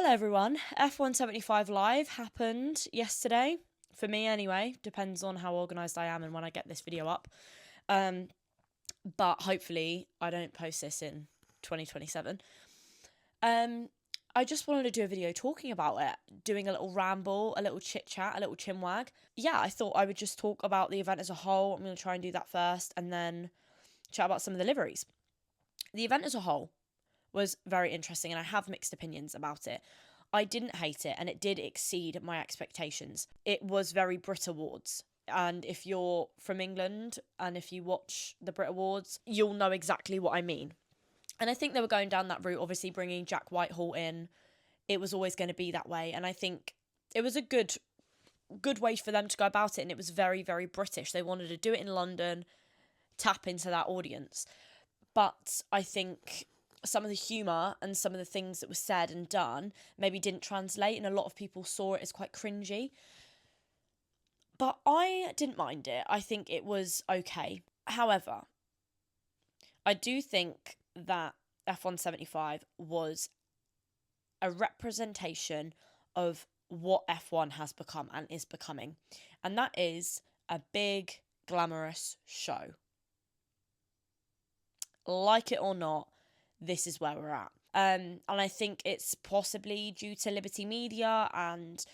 Hello everyone, F175 Live happened yesterday, for me anyway, depends on how organised I am and when I get this video up, but hopefully I don't post this in 2027. I just wanted to do a video talking about it, doing a little ramble, a little chit chat, a little chinwag. Yeah, I thought I would just talk about the event as a whole. I'm going to try and do that first and then chat about some of the liveries. The event as a whole was very interesting and I have mixed opinions about it. I didn't hate it and it did exceed my expectations. It was very Brit Awards. And if you're from England and if you watch the Brit Awards, you'll know exactly what I mean. And I think they were going down that route, obviously bringing Jack Whitehall in. It was always going to be that way. And I think it was a good way for them to go about it. And it was very, very British. They wanted to do it in London, tap into that audience. But I think some of the humour and some of the things that were said and done maybe didn't translate. And a lot of people saw it as quite cringy. But I didn't mind it. I think it was okay. However, I do think that F175 was a representation of what F1 has become and is becoming. And that is a big, glamorous show. Like it or not, this is where we're at. And I think it's possibly due to Liberty Media and,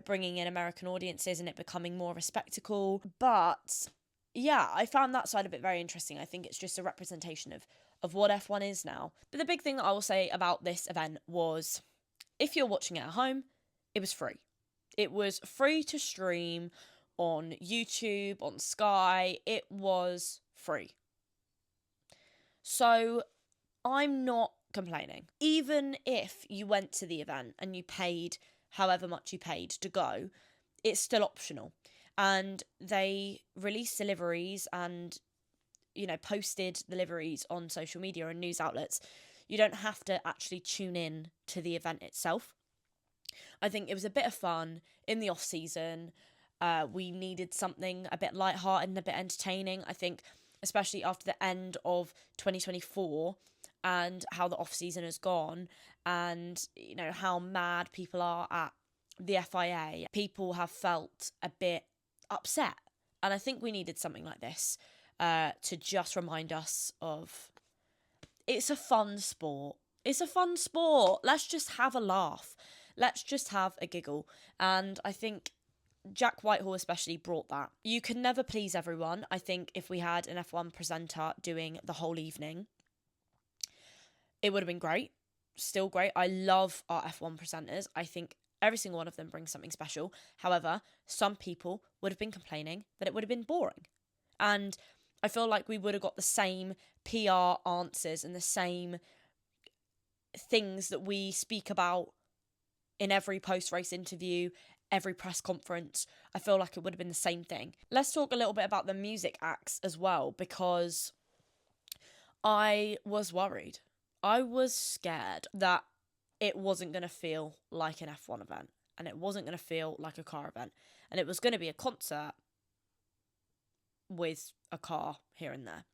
bringing in American audiences and it becoming more of a spectacle. But yeah, I found that side of it very interesting. I think it's just a representation of what F1 is now. But the big thing that I will say about this event was, if you're watching it at home, it was free. It was free to stream on YouTube, on Sky. It was free. So I'm not complaining. Even if you went to the event and you paid however much you paid to go, it's still optional. And they released the liveries and, posted the liveries on social media and news outlets. You don't have to actually tune in to the event itself. I think it was a bit of fun in the off season. We needed something a bit lighthearted and a bit entertaining. I think, especially after the end of 2024 and how the off season has gone, and how mad people are at the FIA. People have felt a bit upset, and I think we needed something like this to just remind us of it's a fun sport. It's a fun sport. Let's just have a laugh. Let's just have a giggle. And I think Jack Whitehall especially brought that. You can never please everyone. I think if we had an F1 presenter doing the whole evening, it would have been great. Still great. I love our F1 presenters. I think every single one of them brings something special. However, some people would have been complaining that it would have been boring. And I feel like we would have got the same PR answers and the same things that we speak about in every post-race interview, every press conference. I feel like it would have been the same thing. Let's talk a little bit about the music acts as well, because I was worried. I was scared that it wasn't going to feel like an F1 event and it wasn't going to feel like a car event and it was going to be a concert with a car here and there.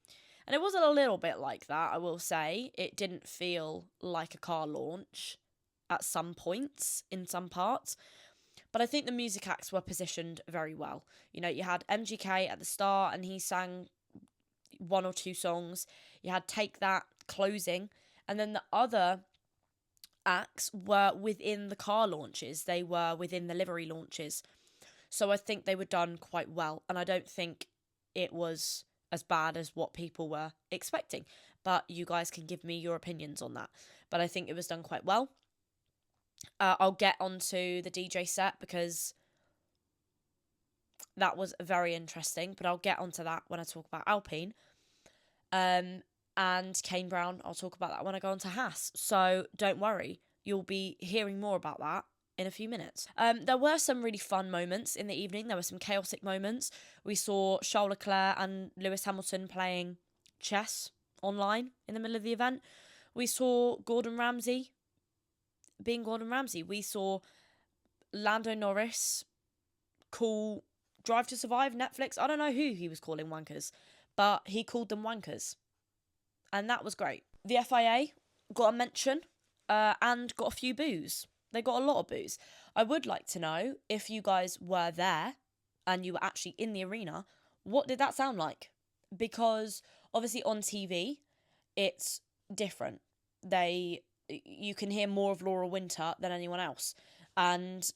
And it was a little bit like that, I will say. It didn't feel like a car launch at some points in some parts. But I think the music acts were positioned very well. You had MGK at the start and he sang one or two songs. You had Take That closing. And then the other acts were within the car launches. They were within the livery launches. So I think they were done quite well. And I don't think it was as bad as what people were expecting. But you guys can give me your opinions on that. But I think it was done quite well. I'll get onto the DJ set because that was very interesting. But I'll get onto that when I talk about Alpine. And Kane Brown, I'll talk about that when I go on to Haas. So don't worry, you'll be hearing more about that in a few minutes. There were some really fun moments in the evening. There were some chaotic moments. We saw Charles Leclerc and Lewis Hamilton playing chess online in the middle of the event. We saw Gordon Ramsay being Gordon Ramsay. We saw Lando Norris call Drive to Survive, Netflix. I don't know who he was calling wankers, but he called them wankers. And that was great. The FIA got a mention and got a few boos. They got a lot of boos. I would like to know, if you guys were there and you were actually in the arena, what did that sound like? Because obviously on TV, it's different. You can hear more of Laura Winter than anyone else. And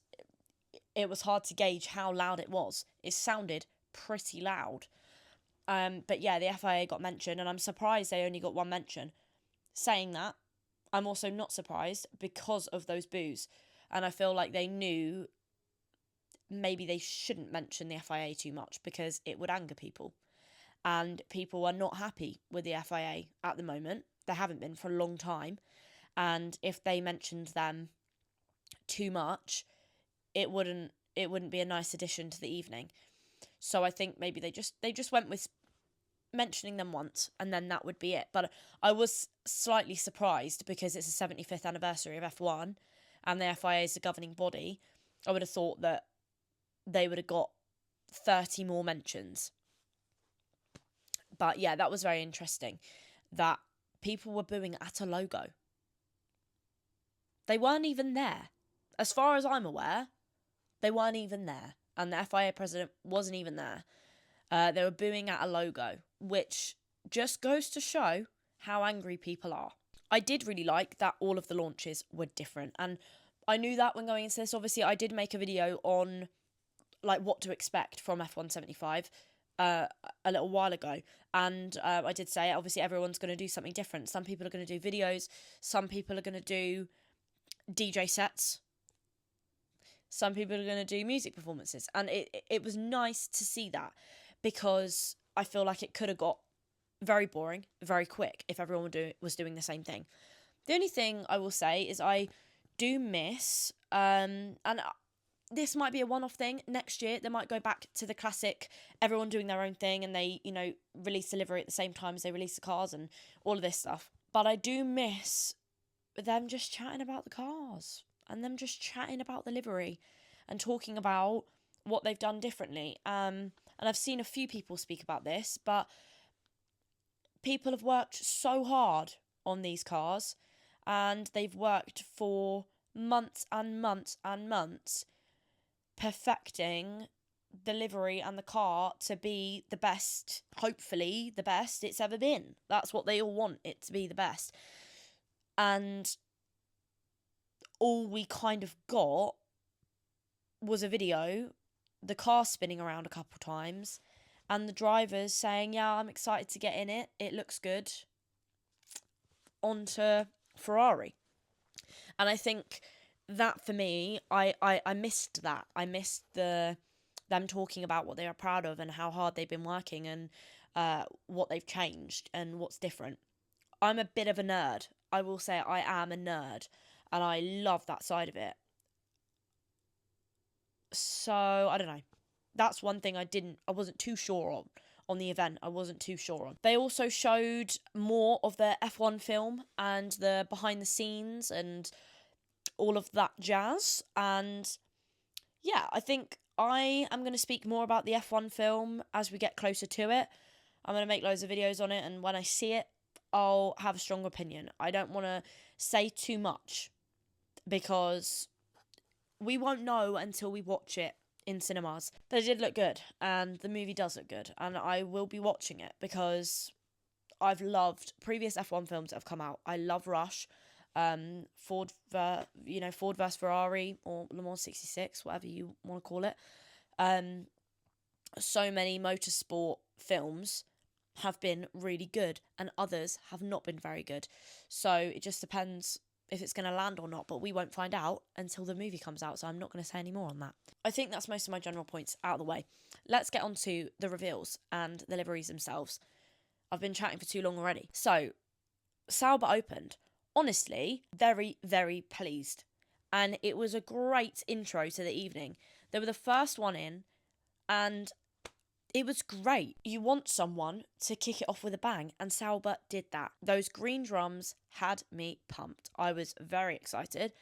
it was hard to gauge how loud it was. It sounded pretty loud. But yeah, the FIA got mentioned, and I'm surprised they only got one mention. Saying that, I'm also not surprised because of those boos. And I feel like they knew maybe they shouldn't mention the FIA too much because it would anger people. And people are not happy with the FIA at the moment. They haven't been for a long time. And if they mentioned them too much, it wouldn't be a nice addition to the evening. So I think maybe they just went with mentioning them once, and then that would be it. But I was slightly surprised because it's the 75th anniversary of F1 and the FIA is the governing body. I would have thought that they would have got 30 more mentions. But yeah, that was very interesting that people were booing at a logo. They weren't even there. As far as I'm aware, they weren't even there. And the FIA president wasn't even there. They were booing at a logo, which just goes to show how angry people are. I did really like that all of the launches were different. And I knew that when going into this. Obviously, I did make a video on like what to expect from F175 a little while ago. And I did say, obviously, everyone's going to do something different. Some people are going to do videos. Some people are going to do DJ sets. Some people are going to do music performances. And it was nice to see that, because I feel like it could have got very boring very quick if everyone was doing the same thing. The only thing I will say is I do miss, and this might be a one-off thing. Next year, they might go back to the classic, everyone doing their own thing, and they, release the livery at the same time as they release the cars and all of this stuff. But I do miss them just chatting about the cars and them just chatting about the livery and talking about what they've done differently. And I've seen a few people speak about this, but people have worked so hard on these cars, and they've worked for months and months and months perfecting the livery and the car to be the best, hopefully the best it's ever been. That's what they all want, it to be the best. And all we kind of got was a video, the car spinning around a couple times, and the drivers saying, yeah, I'm excited to get in it, it looks good, onto Ferrari. And I think that, for me, I missed that. I missed them talking about what they are proud of and how hard they've been working and what they've changed and what's different. I'm a bit of a nerd. I will say I am a nerd, and I love that side of it. So, I don't know. That's one thing I wasn't too sure on the event. I wasn't too sure on. They also showed more of the F1 film and the behind the scenes and all of that jazz. And yeah, I think I am going to speak more about the F1 film as we get closer to it. I'm going to make loads of videos on it, and when I see it, I'll have a strong opinion. I don't want to say too much because we won't know until we watch it in cinemas. They did look good, and the movie does look good, and I will be watching it because I've loved previous F1 films that have come out. I love Rush, Ford vs Ferrari, or Le Mans 66, whatever you want to call it. So many motorsport films have been really good, and others have not been very good. So it just depends if it's going to land or not, but we won't find out until the movie comes out, so I'm not going to say any more on that. I think that's most of my general points out of the way. Let's get on to the reveals and the liveries themselves. I've been chatting for too long already. So, Sauber opened. Honestly, very, very pleased. And it was a great intro to the evening. They were the first one in, and it was great. You want someone to kick it off with a bang, and Sauber did that. Those green drums had me pumped. I was very excited.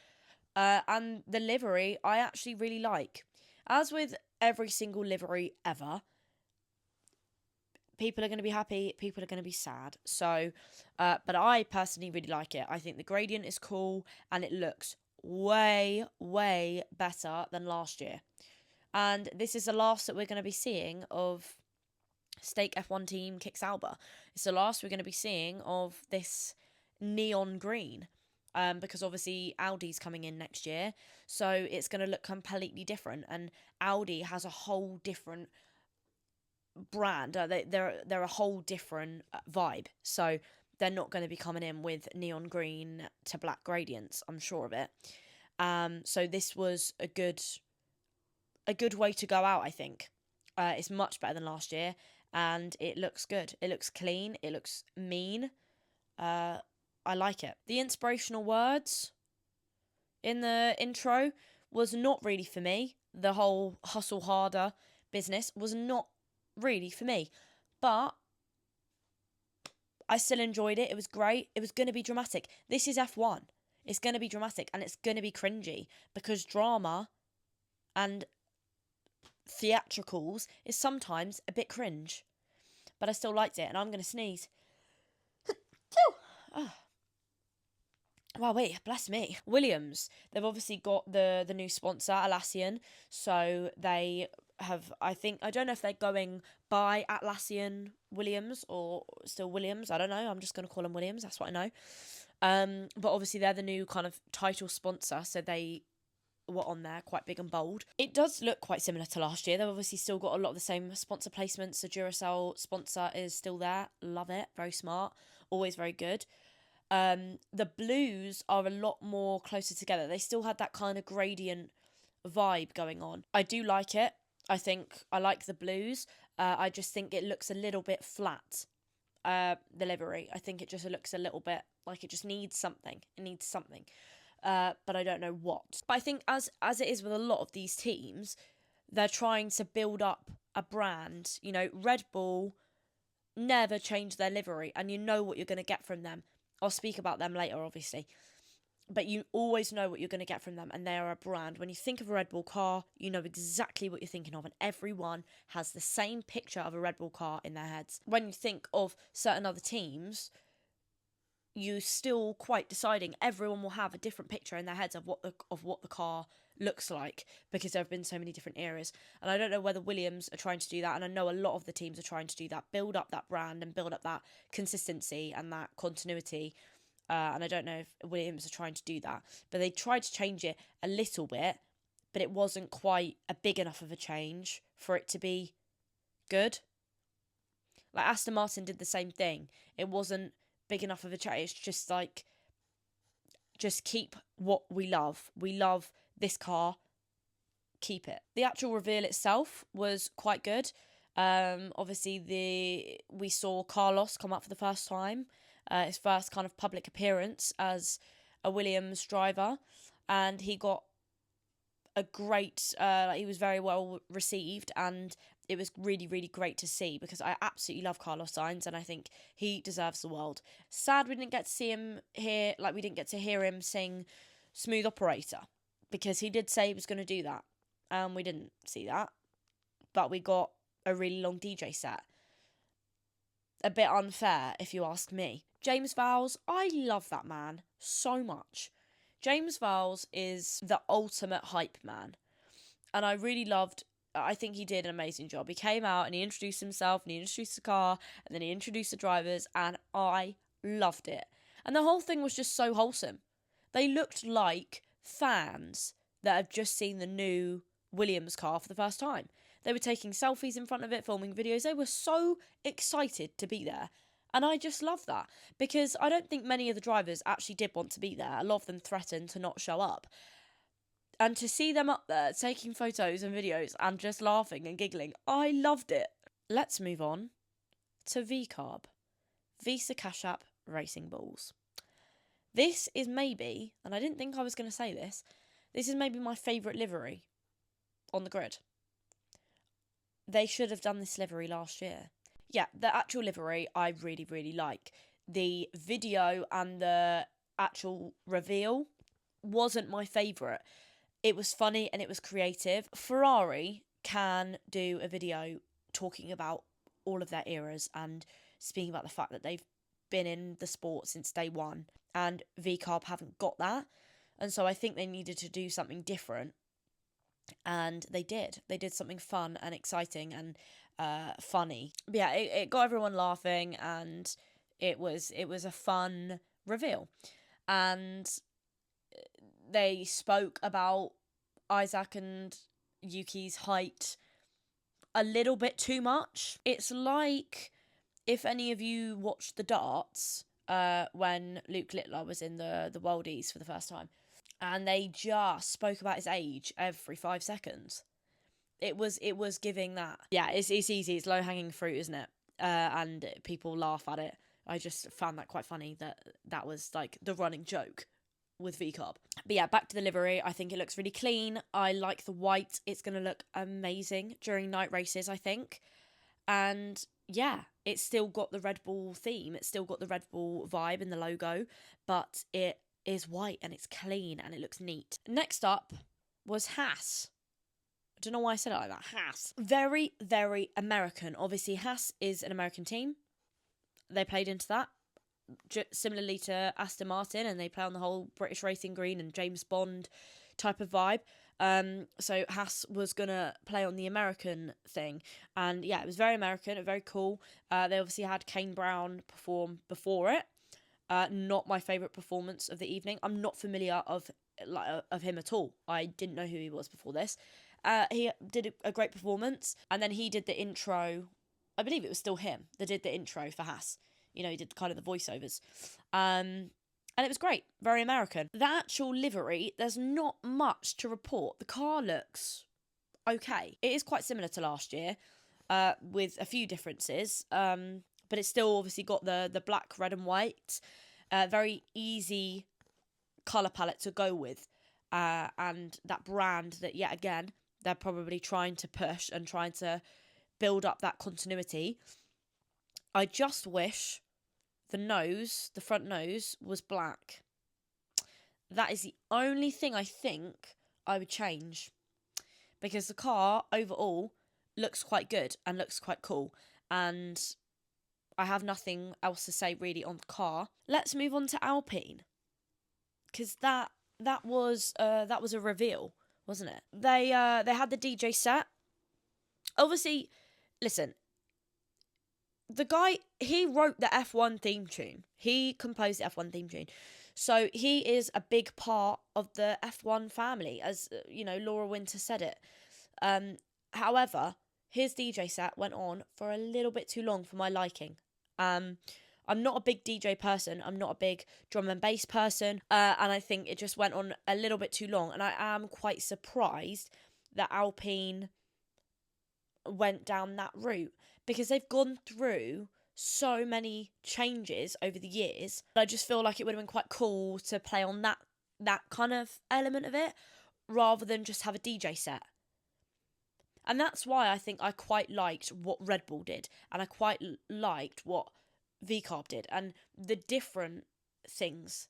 And the livery, I actually really like. As with every single livery ever, people are going to be happy, people are going to be sad. So, but I personally really like it. I think the gradient is cool, and it looks way, way better than last year. And this is the last that we're going to be seeing of Stake F1 team Kick Sauber. It's the last we're going to be seeing of this neon green. Because obviously Audi's coming in next year, so it's going to look completely different. And Audi has a whole different brand. They're a whole different vibe. So they're not going to be coming in with neon green to black gradients. I'm sure of it. So this was a good way to go out. I think it's much better than last year, and it looks good. It looks clean. It looks mean. I like it. The inspirational words in the intro was not really for me. The whole hustle harder business was not really for me. But I still enjoyed it. It was great. It was going to be dramatic. This is F1. It's going to be dramatic and it's going to be cringy because drama and theatricals is sometimes a bit cringe. But I still liked it, and I'm going to sneeze. Oh. Wow, wait, bless me. Williams, they've obviously got the new sponsor, Atlassian, so they have, I don't know if they're going by Atlassian Williams or still Williams, I don't know, I'm just going to call them Williams, that's what I know. But obviously they're the new kind of title sponsor, so they were on there, quite big and bold. It does look quite similar to last year. They've obviously still got a lot of the same sponsor placements. The Duracell sponsor is still there, love it, very smart, always very good. The blues are a lot more closer together. They still had that kind of gradient vibe going on. I do like it. I think I like the blues. I just think it looks a little bit flat, the livery. I think it just looks a little bit like it just needs something. It needs something. But I don't know what. But I think as it is with a lot of these teams, they're trying to build up a brand. You know, Red Bull never change their livery, and you know what you're going to get from them. I'll speak about them later, obviously. But you always know what you're going to get from them, and they are a brand. When you think of a Red Bull car, you know exactly what you're thinking of, and everyone has the same picture of a Red Bull car in their heads. When you think of certain other teams, you still quite deciding. Everyone will have a different picture in their heads of what the car looks like, because there have been so many different eras. And I don't know whether Williams are trying to do that, and I know a lot of the teams are trying to do that, build up that brand and build up that consistency and that continuity. And I don't know if Williams are trying to do that, but they tried to change it a little bit, but it wasn't quite a big enough of a change for it to be good. Like Aston Martin did the same thing. It wasn't big enough of a change. It's just like, just keep what we love. We love this car. Keep it. The actual reveal itself was quite good. Obviously, we saw Carlos come up for the first time. His first kind of public appearance as a Williams driver, and he got a great, he was very well received, and it was really, really great to see, because I absolutely love Carlos Sainz, and I think he deserves the world. Sad we didn't get to see him here, like we didn't get to hear him sing Smooth Operator, because he did say he was going to do that, and we didn't see that, but we got a really long DJ set. A bit unfair, if you ask me. James Vowles, I love that man so much. James Vowles is the ultimate hype man. And I really loved, I think he did an amazing job. He came out and he introduced himself and he introduced the car and then he introduced the drivers, and I loved it. And the whole thing was just so wholesome. They looked like fans that have just seen the new Williams car for the first time. They were taking selfies in front of it, filming videos. They were so excited to be there. And I just love that, because I don't think many of the drivers actually did want to be there. A lot of them threatened to not show up. And to see them up there taking photos and videos and just laughing and giggling, I loved it. Let's move on to VCARB, Visa Cash App Racing Balls. This is maybe, and I didn't think I was going to say this is maybe my favourite livery on the grid. They should have done this livery last year. Yeah, the actual livery I really, really like. The video and the actual reveal wasn't my favourite. It was funny and it was creative. Ferrari can do a video talking about all of their eras and speaking about the fact that they've been in the sport since day one, and VCARB haven't got that. And so I think they needed to do something different. And they did. They did something fun and exciting and funny. But yeah, it got everyone laughing, and it was a fun reveal. And they spoke about Isaac and Yuki's height a little bit too much. It's like if any of you watched the darts when Luke Littler was in the Worldies for the first time, and they just spoke about his age every 5 seconds. It was giving that. Yeah, it's easy. It's low-hanging fruit, isn't it? And people laugh at it. I just found that quite funny that was like the running joke with VCARB. But yeah, back to the livery. I think it looks really clean. I like the white. It's going to look amazing during night races, I think. And yeah, it's still got the Red Bull theme. It's still got the Red Bull vibe in the logo, but it is white and it's clean and it looks neat. Next up was Haas. I don't know why I said it like that. Haas. Very, very American. Obviously, Haas is an American team. They played into that. Similarly to Aston Martin, and they play on the whole British racing green and James Bond type of vibe. So Haas was gonna play on the American thing, and yeah, it was very American, very cool. They obviously had Kane Brown perform before it. Not my favourite performance of the evening. I'm not familiar of him at all. I didn't know who he was before this. He did a great performance, and then he did the intro. I believe it was still him that did the intro for Haas. You know, he did kind of the voiceovers. And it was great. Very American. The actual livery, there's not much to report. The car looks okay. It is quite similar to last year, with a few differences. But it's still obviously got the black, red and white. Very easy colour palette to go with. And that brand that, yet again, they're probably trying to push and trying to build up that continuity. I just wish the front nose was black. That is the only thing I think I would change. Because the car, overall, looks quite good and looks quite cool. And I have nothing else to say really on the car. Let's move on to Alpine. Because that was a reveal, wasn't it? They had the DJ set. Obviously, listen, the guy, he wrote the F1 theme tune. He composed the F1 theme tune. So he is a big part of the F1 family, as, you know, Laura Winter said it. However, his DJ set went on for a little bit too long for my liking. I'm not a big DJ person. I'm not a big drum and bass person. And I think it just went on a little bit too long. And I am quite surprised that Alpine went down that route, because they've gone through so many changes over the years. I just feel like it would have been quite cool to play on that kind of element of it, rather than just have a DJ set. And that's why I think I quite liked what Red Bull did, and I quite liked what VCARB did, and the different things,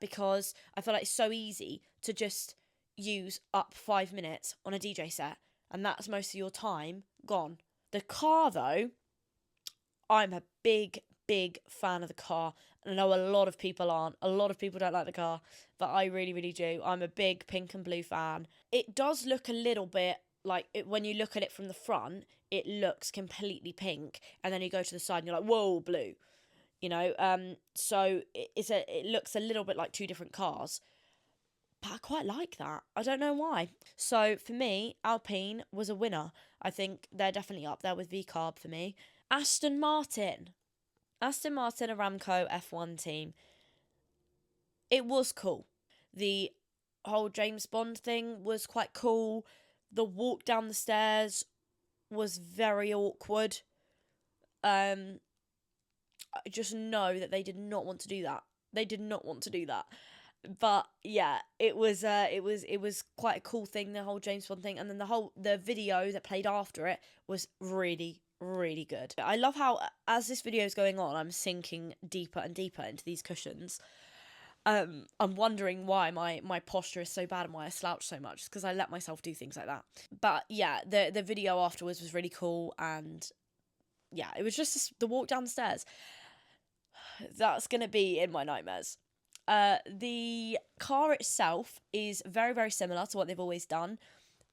because I feel like it's so easy to just use up 5 minutes on a DJ set, and that's most of your time gone. The car, though, I'm a big, big fan of the car. I know a lot of people aren't. A lot of people don't like the car, but I really, really do. I'm a big pink and blue fan. It does look a little bit like, when you look at it from the front, it looks completely pink, and then you go to the side and you're like, whoa, blue. You know, so it looks a little bit like two different cars. But I quite like that. I don't know why. So for me, Alpine was a winner. I think they're definitely up there with VCARB for me. Aston Martin, Aramco F1 team. It was cool. The whole James Bond thing was quite cool. The walk down the stairs was very awkward. I just know that they did not want to do that. But yeah, it was quite a cool thing, the whole James Bond thing, and then the video that played after it was really, really good. I love how, as this video is going on, I'm sinking deeper and deeper into these cushions. I'm wondering why my posture is so bad and why I slouch so much, because I let myself do things like that. But yeah, the video afterwards was really cool, and yeah, it was just the walk down the stairs. That's gonna be in my nightmares. The car itself is very, very similar to what they've always done.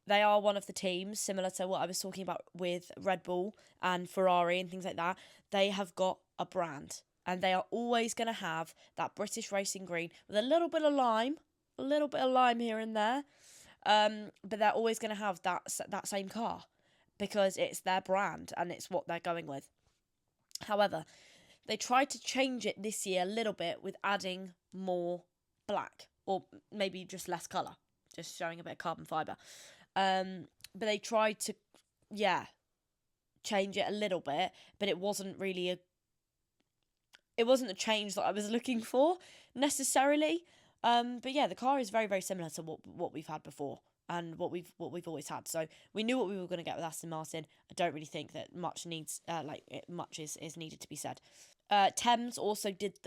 They are one of the teams, similar to what I was talking about with Red Bull and Ferrari and things like that. They have got a brand, and they are always going to have that British racing green with a little bit of lime here and there. But they're always going to have that same car because it's their brand and it's what they're going with. However, they tried to change it this year a little bit with adding more black, or maybe just less colour, just showing a bit of carbon fibre. But they tried to, change it a little bit, but it wasn't really the change that I was looking for necessarily. But yeah, the car is very, very similar to what we've had before and what we've always had. So we knew what we were going to get with Aston Martin. I don't really think that much is needed to be said. Thames also did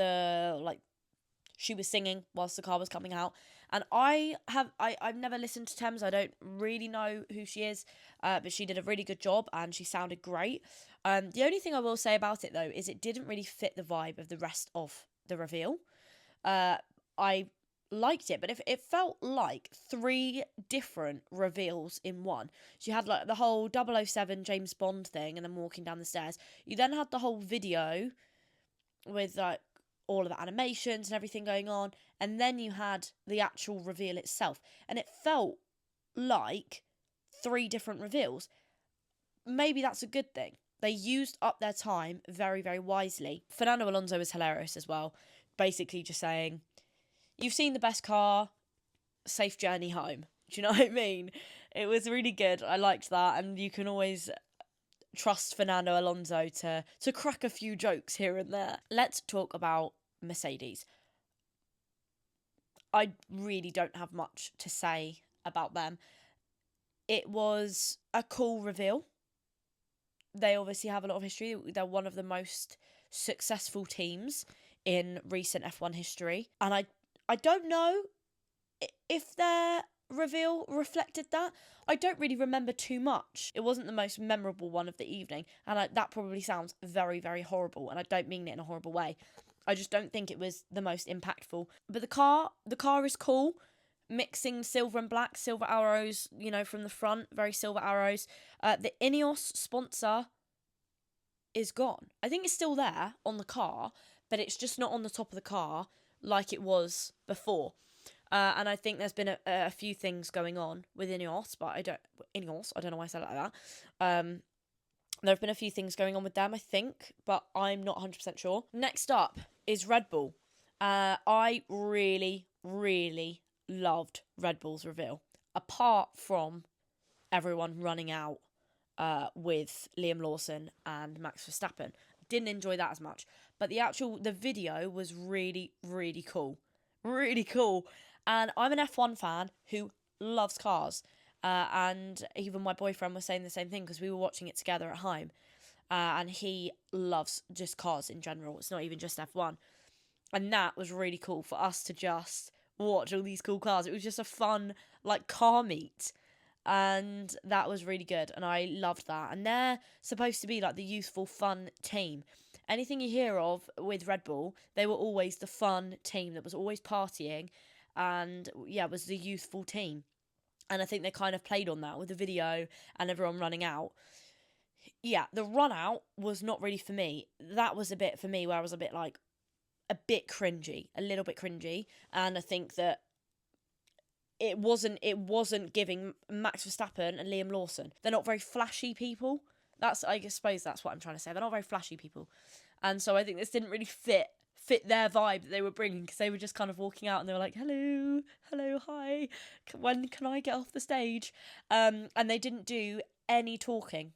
she was singing whilst the car was coming out. And I've never listened to Thames. I don't really know who she is, but she did a really good job and she sounded great. The only thing I will say about it, though, is it didn't really fit the vibe of the rest of the reveal. I liked it, but if it felt like 3 different reveals in one. So you had like the whole 007 James Bond thing and then walking down the stairs. You then had the whole video with like all of the animations and everything going on, and then you had the actual reveal itself, and it felt like 3 different reveals. Maybe that's a good thing. They used up their time very, very wisely. Fernando Alonso was hilarious as well, basically just saying, "You've seen the best car, safe journey home." Do you know what I mean? It was really good. I liked that, and you can always trust Fernando Alonso to crack a few jokes here and there. Let's talk about Mercedes. I really don't have much to say about them. It was a cool reveal. They obviously have a lot of history. They're one of the most successful teams in recent F1 history. And I don't know if their reveal reflected that. I don't really remember too much. It wasn't the most memorable one of the evening, and that probably sounds very, very horrible, and I don't mean it in a horrible way. I just don't think it was the most impactful. But the car is cool. Mixing silver and black, silver arrows, from the front, very silver arrows. The Ineos sponsor is gone. I think it's still there on the car, but it's just not on the top of the car like it was before. And I think there's been a few things going on with Ineos, but I don't know why I said it like that. There have been a few things going on with them, I think, but I'm not 100% sure. Next up is Red Bull. I really, really loved Red Bull's reveal, apart from everyone running out with Liam Lawson and Max Verstappen. Didn't enjoy that as much, but the video was really, really cool. Really cool. And I'm an F1 fan who loves cars. And even my boyfriend was saying the same thing because we were watching it together at home. And he loves just cars in general. It's not even just F1. And that was really cool for us to just watch all these cool cars. It was just a fun, car meet. And that was really good. And I loved that. And they're supposed to be the youthful, fun team. Anything you hear of with Red Bull, they were always the fun team that was always partying. And was the youthful team. And I think they kind of played on that with the video and everyone running out. Yeah, the run out was not really for me. That was a bit for me where I was a bit cringy, a little bit cringy. And I think that it wasn't giving Max Verstappen and Liam Lawson. They're not very flashy people. I suppose that's what I'm trying to say. They're not very flashy people. And so I think this didn't really fit their vibe that they were bringing, because they were just kind of walking out and they were like, hello, hi, when can I get off the stage? And they didn't do any talking,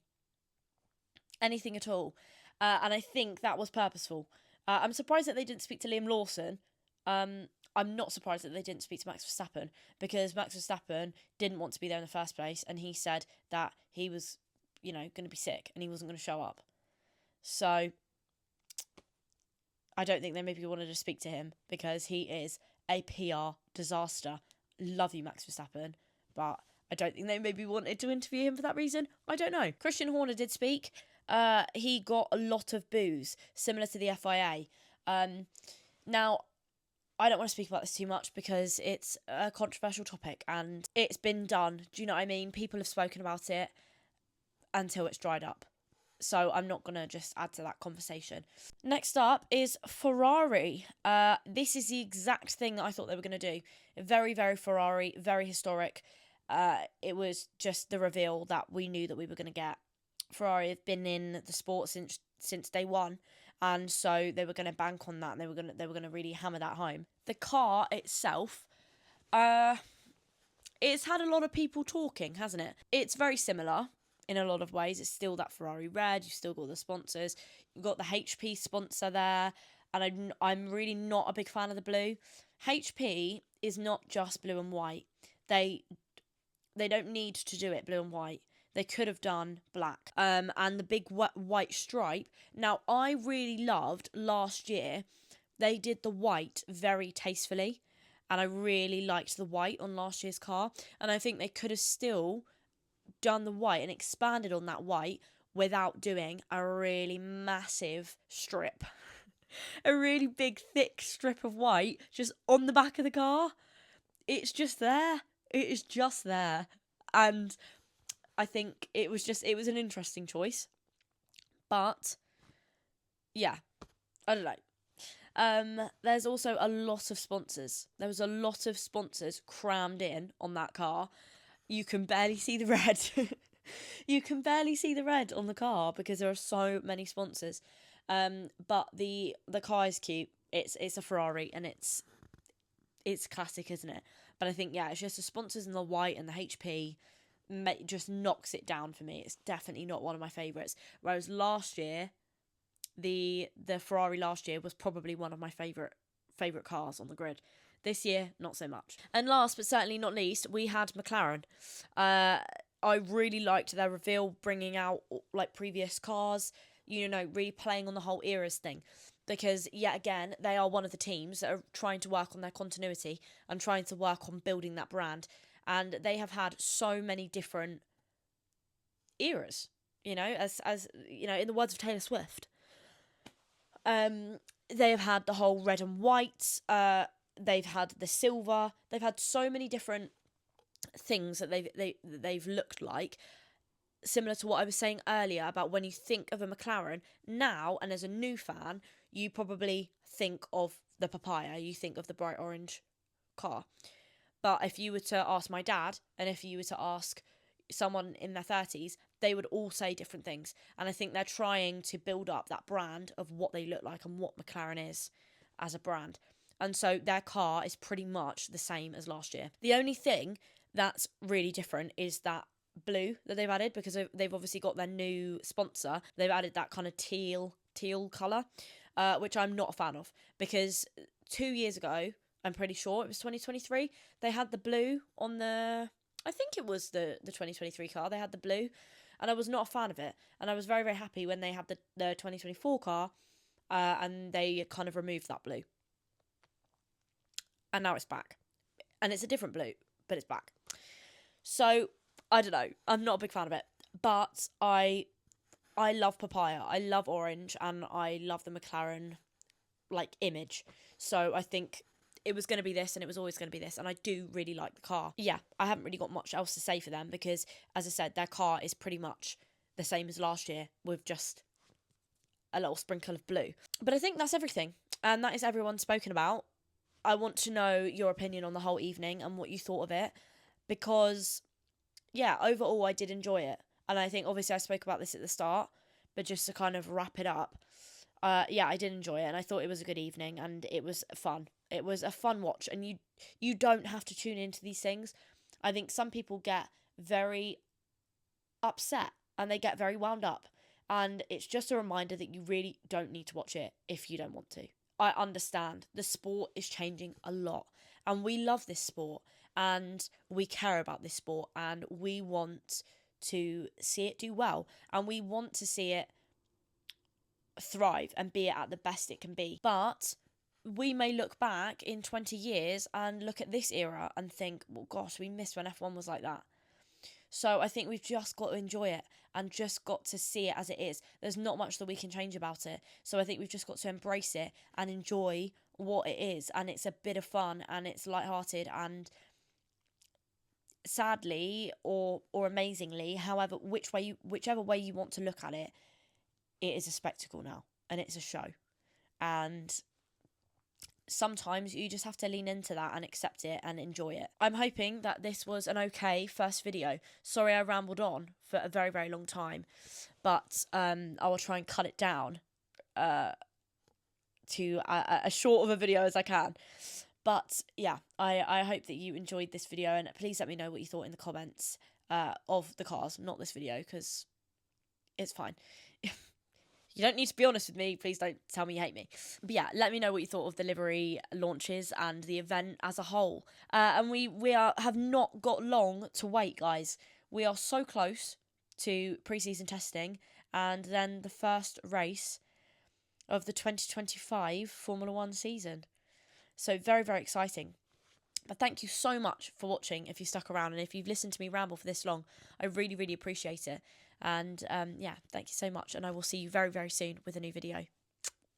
anything at all. And I think that was purposeful. I'm surprised that they didn't speak to Liam Lawson. I'm not surprised that they didn't speak to Max Verstappen, because Max Verstappen didn't want to be there in the first place, and he said that he was, going to be sick and he wasn't going to show up. So I don't think they maybe wanted to speak to him, because he is a PR disaster. Love you, Max Verstappen, but I don't think they maybe wanted to interview him for that reason. I don't know. Christian Horner did speak. He got a lot of boos, similar to the FIA. Now, I don't want to speak about this too much because it's a controversial topic and it's been done. Do you know what I mean? People have spoken about it until it's dried up. So I'm not going to just add to that conversation. Next up is Ferrari. This is the exact thing that I thought they were going to do. Very, very Ferrari, very historic. It was just the reveal that we knew that we were going to get. Ferrari have been in the sport since day one, and so they were going to bank on that, and they were going to really hammer that home. The car itself, it's had a lot of people talking, hasn't it? It's very similar in a lot of ways. It's still that Ferrari red. You've still got the sponsors. You've got the HP sponsor there, and I'm really not a big fan of the blue. HP is not just blue and white. They don't need to do it blue and white. They could have done black. And the big white stripe. Now, I really loved last year, they did the white very tastefully. And I really liked the white on last year's car. And I think they could have still done the white and expanded on that white without doing a really massive strip. A really big, thick strip of white just on the back of the car. It's just there. It is just there. And I think it was an interesting choice. But, yeah, I don't know. There's also a lot of sponsors. There was a lot of sponsors crammed in on that car. You can barely see the red. You can barely see the red on the car because there are so many sponsors. But the car is cute. It's a Ferrari and it's classic, isn't it? But I think, yeah, it's just the sponsors and the white and the HP just knocks it down for me. It's definitely not one of my favourites. Whereas last year, the Ferrari last year was probably one of my favourite cars on the grid. This year, not so much. And last but certainly not least, we had McLaren. I really liked their reveal, bringing out like previous cars, really playing on the whole eras thing. Because, yet again, they are one of the teams that are trying to work on their continuity and trying to work on building that brand. And they have had so many different eras, as in the words of Taylor Swift. They have had the whole red and white. They've had the silver. They've had so many different things that they've looked like. Similar to what I was saying earlier about when you think of a McLaren now, and as a new fan, you probably think of the papaya. You think of the bright orange car. But if you were to ask my dad, and if you were to ask someone in their 30s, they would all say different things. And I think they're trying to build up that brand of what they look like and what McLaren is as a brand. And so their car is pretty much the same as last year. The only thing that's really different is that blue that they've added, because they've obviously got their new sponsor. They've added that kind of teal colour, which I'm not a fan of, because 2 years ago, I'm pretty sure it was 2023, they had the blue on I think it was the 2023 car, they had the blue, and I was not a fan of it. And I was very, very happy when they had the 2024 car, and they kind of removed that blue. And now it's back. And it's a different blue, but it's back. So, I don't know. I'm not a big fan of it. But I love papaya. I love orange. And I love the McLaren, image. So, I think it was going to be this, and it was always going to be this. And I do really like the car. Yeah, I haven't really got much else to say for them because, as I said, their car is pretty much the same as last year with just a little sprinkle of blue. But I think that's everything. And that is everyone spoken about. I want to know your opinion on the whole evening and what you thought of it. Because, yeah, overall I did enjoy it. And I think, obviously, I spoke about this at the start. But just to kind of wrap it up, yeah, I did enjoy it. And I thought it was a good evening. And it was fun. It was a fun watch. And you don't have to tune into these things. I think some people get very upset. And they get very wound up. And it's just a reminder that you really don't need to watch it if you don't want to. I understand the sport is changing a lot, and we love this sport, and we care about this sport, and we want to see it do well, and we want to see it thrive and be at the best it can be. But we may look back in 20 years and look at this era and think, well, gosh, we missed when F1 was like that. So I think we've just got to enjoy it and just got to see it as it is. There's not much that we can change about it. So I think we've just got to embrace it and enjoy what it is, and it's a bit of fun, and it's lighthearted, and sadly or amazingly, however, whichever way you want to look at it, it is a spectacle now, and it's a show. And sometimes you just have to lean into that and accept it and enjoy it. I'm hoping that this was an okay first video. Sorry I rambled on for a very, very long time, but I will try and cut it down to as short of a video as I can. But yeah, I hope that you enjoyed this video, and please let me know what you thought in the comments of the cars, not this video, because it's fine. You don't need to be honest with me. Please don't tell me you hate me. But yeah, let me know what you thought of the livery launches and the event as a whole. And we have not got long to wait, guys. We are so close to pre-season testing and then the first race of the 2025 Formula 1 season. So very, very exciting. But thank you so much for watching if you stuck around, and if you've listened to me ramble for this long, I really, really appreciate it. And yeah, thank you so much, and I will see you very, very soon with a new video.